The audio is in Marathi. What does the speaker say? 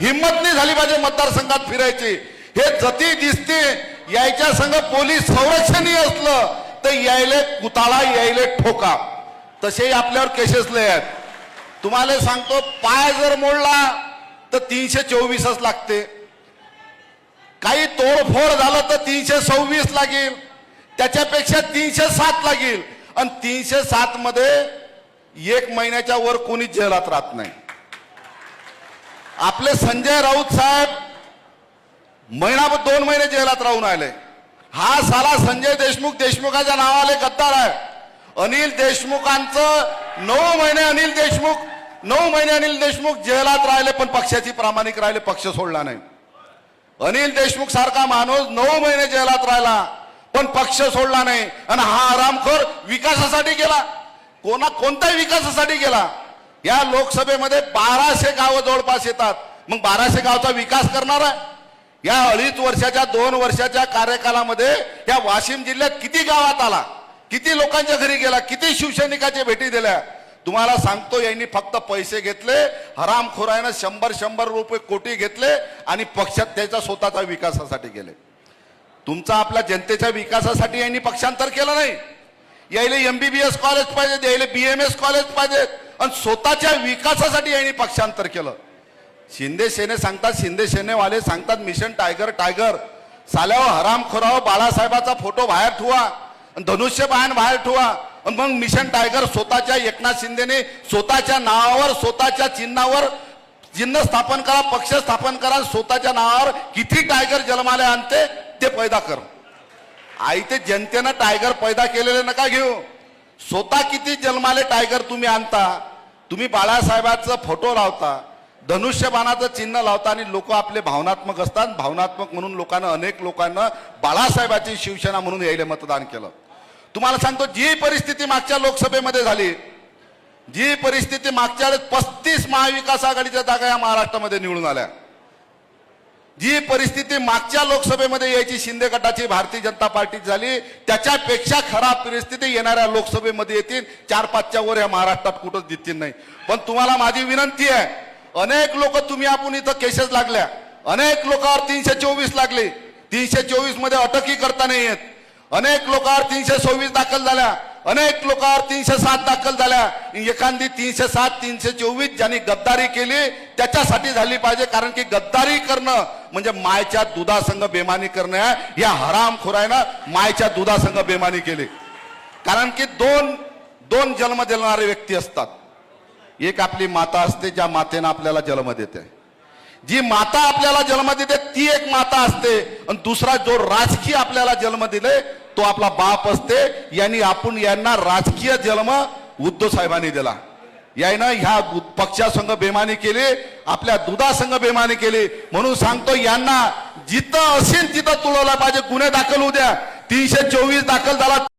हिम्मत नाही झाली पाहिजे मतदारसंघात फिरायची। हे जती दिसते यायच्या संघ पोलीस संरक्षणही असलं तर यायले कुताळा यायले ठोका, तसेही आपल्यावर केसेस लय आहेत। तुम्हाला सांगतो, पाय जर मोडला तर 324च लागते, काही तोडफोड झालं तर 326 लागेल, त्याच्यापेक्षा 307 लागेल, आणि 307 मध्ये 1 महिन्याच्या वर कोणी जेलात राहत नाही। आपले संजय राऊत साहेब महिनाभर 2 महिने जेलात राहून आले। हा साला संजय देशमुख देशमुखाच्या नावाले गद्दार आहे। अनिल देशमुखांचं 9 महिने अनिल देशमुख जेलात राहिले, पण पक्षाची प्रामाणिक राहिले, पक्ष सोडला नाही। अनिल देशमुख सारखा माणूस 9 महिने जेलात राहिला पण पक्ष सोडला नाही, आणि हा आरामखोर विकासासाठी गेला। कोणत्याही विकासासाठी गेला। या लोकसभेमध्ये 1200 गावं जवळपास येतात, मग 1200 गावचा विकास करणार आहे? या 2.5 वर्षाच्या 2 वर्षाच्या कार्यकालामध्ये या वाशिम जिल्ह्यात किती गावात आला, किती लोकांच्या घरी गेला, किती शिवसैनिकाच्या भेटी दिल्या? तुम्हाला सांगतो, यांनी फक्त पैसे घेतले, हरामखोरानं 100 रुपये कोटी घेतले आणि पक्षात त्याचा स्वतःचा विकासासाठी गेले। तुमचा आपल्या जनतेच्या विकासासाठी यांनी पक्षांतर केलं नाही। यायले MBBS कॉलेज पाहिजे, यायले BMS कॉलेज पाहिजे, आणि स्वतःच्या विकासासाठी यांनी पक्षांतर केलं। शिंदे सेने सांगतात, शिंदे सेनेवाले सांगतात मिशन टायगर साल्यावर हरामखोराव बाळासाहेबाचा फोटो बाहेर ठेवा, धनुष्यबाण बाहेर ठेवा, आणि मग मिशन टायगर स्वतःच्या एकनाथ शिंदेने स्वतःच्या नावावर स्वतःच्या चिन्हावर चिन्ह स्थापन करा, पक्ष स्थापन करा, स्वतःच्या नावावर किती टायगर जन्माले आणते ते पैदा कर। आई ते जनतेनं टायगर पैदा केलेले नका घेऊ, स्वतः किती जन्माले टायगर तुम्ही आणता। तुम्ही बाळासाहेबांचा फोटो लावता, धनुष्यबाणाचं चिन्ह लावता, आणि लोक आपले भावनात्मक असतात। भावनात्मक म्हणून अनेक लोकांना बाळासाहेबांची शिवसेना म्हणून यायला मतदान केलं। तुम्हाला सांगतो, जी परिस्थिती मागच्या लोकसभेमध्ये झाली, जी परिस्थिती मागच्या 35 महाविकास आघाडीच्या जागा या महाराष्ट्रामध्ये निवडून आल्या, जी परिस्थिती मागच्या लोकसभेमध्ये यायची शिंदे गटाची भारतीय जनता पार्टी झाली, त्याच्यापेक्षा खराब परिस्थिती येणाऱ्या लोकसभेमध्ये येतील। 4-5च्या वर या महाराष्ट्रात कुठंच दिसतील नाही। पण तुम्हाला माझी विनंती आहे, अनेक लोक तुम्ही आपण इथं केसेस लागल्या, अनेक लोकांवर 324 लागले, 324 मध्ये अटकही करता नाही येत, अनेक लोकांवर 326 दाखल झाल्या, अनेक लोकांवर 307 दाखल झाल्या। एखादी 307 324 ज्यांनी गद्दारी केली त्याच्यासाठी झाली पाहिजे, कारण की गद्दारी करणं म्हणजे मायच्या दुधासंग बेमानी करणं आहे। या हरामखोरानं मायच्या दुधासंग बेमानी केली, कारण की दोन जन्म देणारे व्यक्ती असतात। एक आपली माता असते, ज्या मातेनं आपल्याला जन्म देते, जी माता आपल्याला जन्म देते ती एक माता असते, आणि दुसरा जो राजकीय आपल्याला जन्म दिले तो आपला बाप असते। यांना राजकीय जन्म उद्धव साहेबांनी दिला, यानं ह्या पक्षासंग बेमानी केली, आपल्या दुधासंग बेमानी केली। म्हणून सांगतो, यांना जिथं असेल तिथं तुळवला पाहिजे, गुन्हे दाखल होऊ द्या। 324 दाखल झाला